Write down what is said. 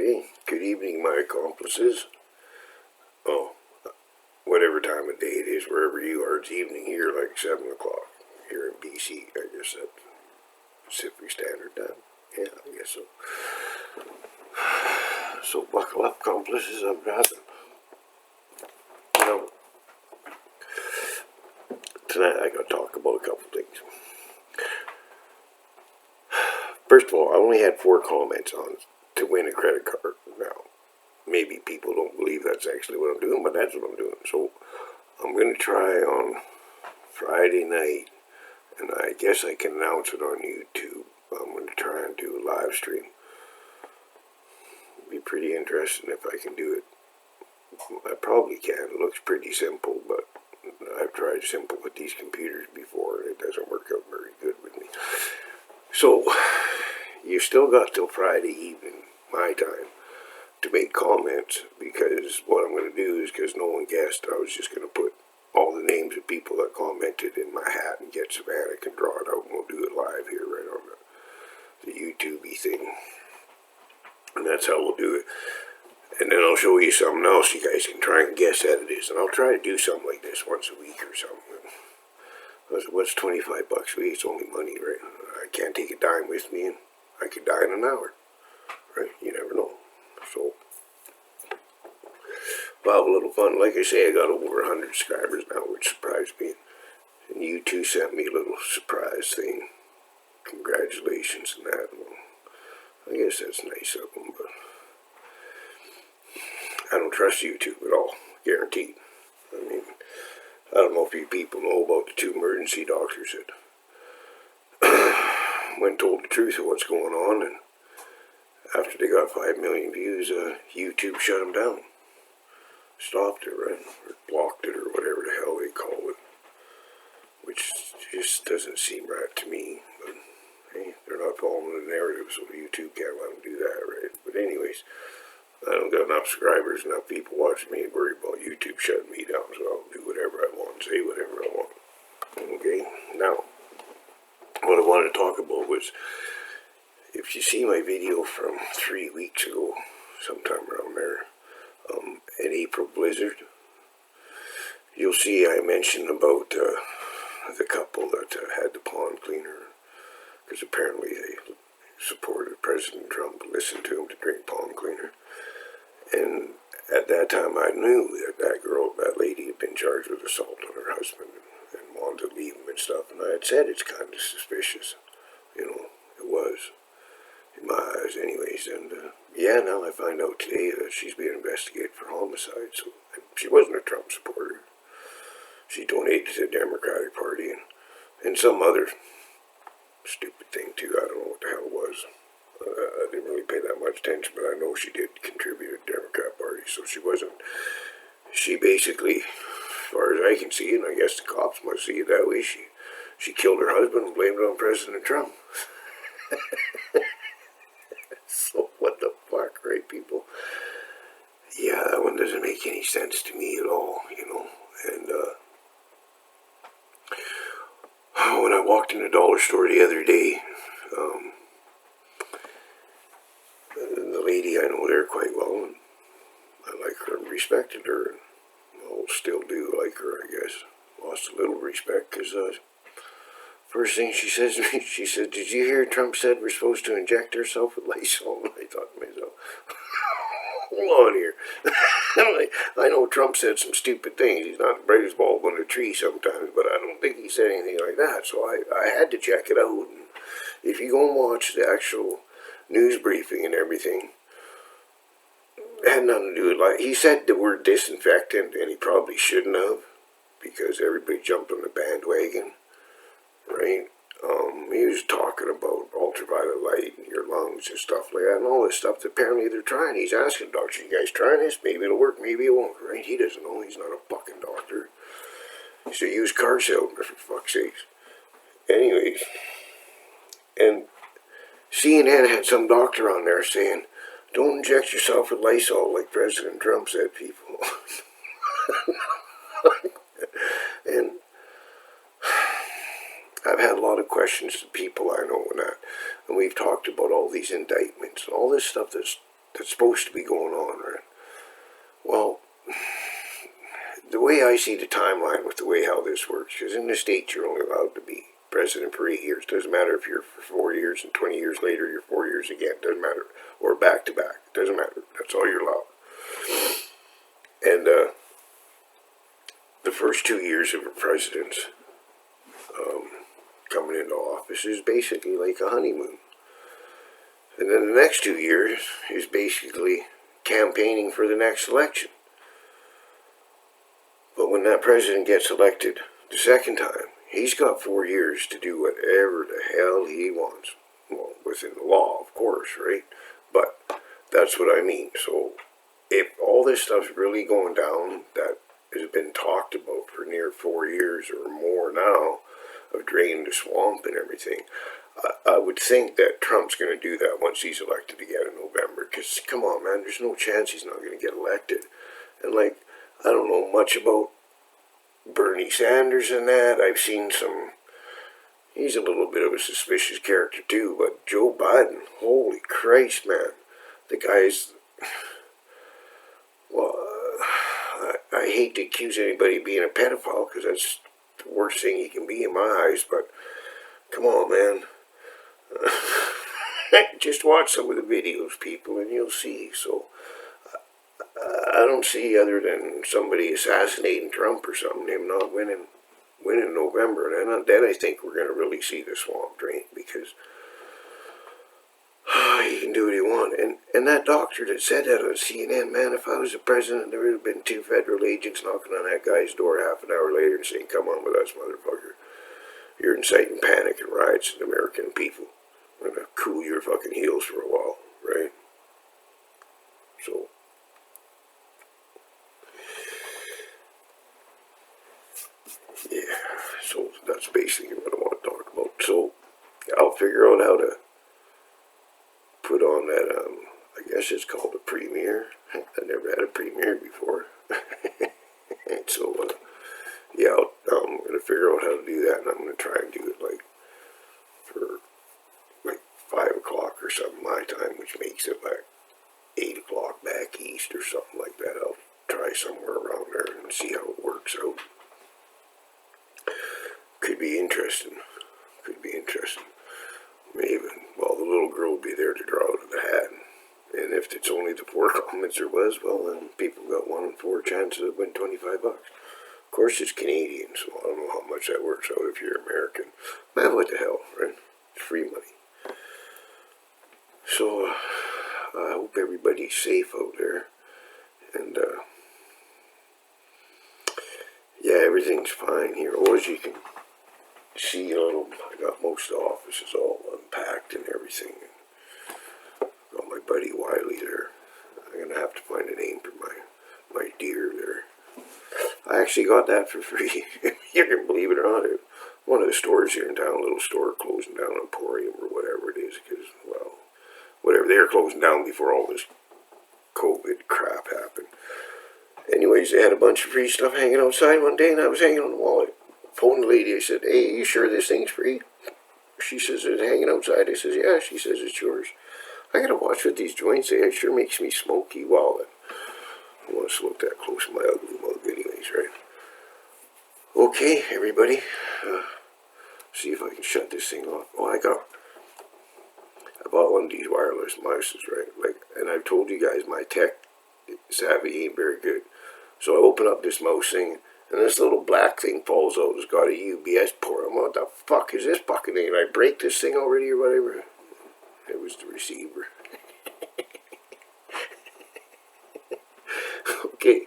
Okay, good evening, my accomplices. Oh, whatever time of day it is, wherever you are, it's evening here, like 7 o'clock here in BC. I guess that's Pacific Standard Time. Yeah, I guess so. So buckle up, accomplices. I'm driving. You know, tonight I got to talk about a couple things. First of all, I only had 4 comments on to win a credit card. Now, maybe people don't believe that's actually what I'm doing, but that's what I'm doing. So I'm going to try on Friday night, and I guess I can announce it on YouTube. I'm going to try and do a live stream. It'd be pretty interesting if I can do it. I probably can. It looks pretty simple, but I've tried simple with these computers before, and it doesn't work out very good with me. So, you still got till Friday evening, my time, to make comments, because what I'm going to do is, because no one guessed, I was just going to put all the names of people that commented in my hat and get Savannah can draw it out, and we'll do it live here right on the YouTube-y thing. And that's how we'll do it. And then I'll show you something else you guys can try and guess that it is. And I'll try to do something like this once a week or something. What's $25 a week? It's only money, right? I can't take a dime with me, and I could die in an hour. Right? You never know. So, we'll have a little fun. Like I say, I got over 100 subscribers now, which surprised me. And you two sent me a little surprise thing. Congratulations on that. Well, I guess that's nice of them, but I don't trust YouTube at all. Guaranteed. I mean, I don't know if you people know about the 2 emergency doctors that went told the truth of what's going on, and after they got 5 million views, YouTube shut them down. Stopped it, right? Or blocked it, or whatever the hell they call it. Which just doesn't seem right to me. But hey, they're not following the narrative, so YouTube can't let them do that, right? But anyways, I don't got enough subscribers, enough people watching me to worry about YouTube shutting me down, so I'll do whatever I want, say whatever I want. Okay, now, what I wanted to talk about was, if you see my video from 3 weeks ago, sometime around there, an April blizzard, you'll see I mentioned about the couple that had the pond cleaner, because apparently they supported President Trump, listened to him to drink pond cleaner. And at that time I knew that girl, that lady, had been charged with assault on her husband and wanted to leave him and stuff. And I had said it's kind of suspicious. You know, it was. In my eyes anyways. And yeah, now I find out today that she's being investigated for homicide. So she wasn't a Trump supporter. She donated to the Democratic Party and some other stupid thing too. I don't know what the hell it was. I didn't really pay that much attention, but I know she did contribute to the Democrat Party, so she wasn't. She basically, as far as I can see, and I guess the cops must see it that way, she killed her husband and blamed it on President Trump. So what the fuck, right, people? Yeah, that one doesn't make any sense to me at all, you know. And when I walked in the dollar store the other day, the lady, I know her quite well, and I like her and respected her, and I'll still do like her, I guess. Lost a little respect, because first thing she says to me, she said, "Did you hear Trump said we're supposed to inject ourselves with Lysol?" And I thought to myself, hold on here. I know Trump said some stupid things. He's not the brightest bulb on the tree sometimes, but I don't think he said anything like that, so I had to check it out. And if you go and watch the actual news briefing and everything, it had nothing to do with, like, he said the word disinfectant, and he probably shouldn't have, because everybody jumped on the bandwagon, right? He was talking about ultraviolet light in your lungs and stuff like that, and all this stuff that apparently they're trying. He's asking doctors, "You guys trying this? Maybe it'll work, maybe it won't," right? He doesn't know. He's not a fucking doctor. He's a used car salesman, for fuck's sakes. Anyways, and CNN had some doctor on there saying, "Don't inject yourself with Lysol like President Trump said, people." And I've had a lot of questions to people I know and we've talked about all these indictments and all this stuff that's that's supposed to be going on, right? Well, the way I see the timeline with the way how this works, because in the States you're only allowed to be president for 8 years. Doesn't matter if you're for 4 years and 20 years later you're 4 years again. Doesn't matter. Or back to back. Doesn't matter. That's all you're allowed. And the first 2 years of a president's coming into office is basically like a honeymoon. And then the next 2 years is basically campaigning for the next election. But when that president gets elected the second time, he's got 4 years to do whatever the hell he wants. Well, within the law, of course, right? But that's what I mean. So if all this stuff's really going down that has been talked about for near 4 years or more now, of draining the swamp and everything, I would think that Trump's going to do that once he's elected again in November. Because, come on, man, there's no chance he's not going to get elected. And, like, I don't know much about Bernie Sanders and that. I've seen some... He's a little bit of a suspicious character, too. But Joe Biden, holy Christ, man. The guy's... Well, I hate to accuse anybody of being a pedophile, because that's the worst thing he can be in my eyes, but come on, man. Just watch some of the videos, people, and you'll see. So I don't see, other than somebody assassinating Trump or something, him not winning November. And then I think we're going to really see the swamp drain, because he can do what he wants. And that doctor that said that on CNN, man, if I was the president, there would have been 2 federal agents knocking on that guy's door half an hour later and saying, come on with us, motherfucker. You're inciting panic and riots in the American people. I'm going to cool your fucking heels for a while, right? So, yeah, so that's basically what I want to talk about. So, I'll figure out how to put on that, I guess it's called a premiere. I never had a premiere before. And so, yeah, I'm going to figure out how to do that, and I'm going to try and do it, like, for, like, 5 o'clock or something my time, which makes it, like, 8 o'clock back east or something like that. I'll try somewhere around there and see how it works out. Could be interesting. Could be interesting. Maybe, well, the little girl will be there to draw out of the hat. And if it's only the 4 comments there was, well, then people got 1 in 4 chances to win $25. Of course, it's Canadian, so I don't know how much that works out if you're American. Man, what the hell, right? It's free money. So, I hope everybody's safe out there. And, yeah, everything's fine here. Or as you can see, I got most of the offices all unpacked and everything. Got my buddy Wiley there. I'm going to have to find a name for my deer there. I actually got that for free. You can believe it or not. One of the stores here in town, a little store closing down, Emporium or whatever it is, because, well, whatever, they were closing down before all this COVID crap happened. Anyways, they had a bunch of free stuff hanging outside one day, and I was hanging on the wall. I phoned the lady. I said, hey, you sure this thing's free? She says, it's hanging outside. I says, yeah. She says, it's yours. I gotta watch what these joints say. It sure makes me smoky wallet. I want to smoke that close to my ugly mug anyways, right? Okay, everybody. See if I can shut this thing off. Oh, I bought one of these wireless mouses, right? Like, and I've told you guys my tech savvy ain't very good. So I open up this mouse thing, and this little black thing falls out. It's got a UBS port. I'm like, what the fuck is this fucking thing? Did I break this thing already or whatever? It was the receiver. Okay.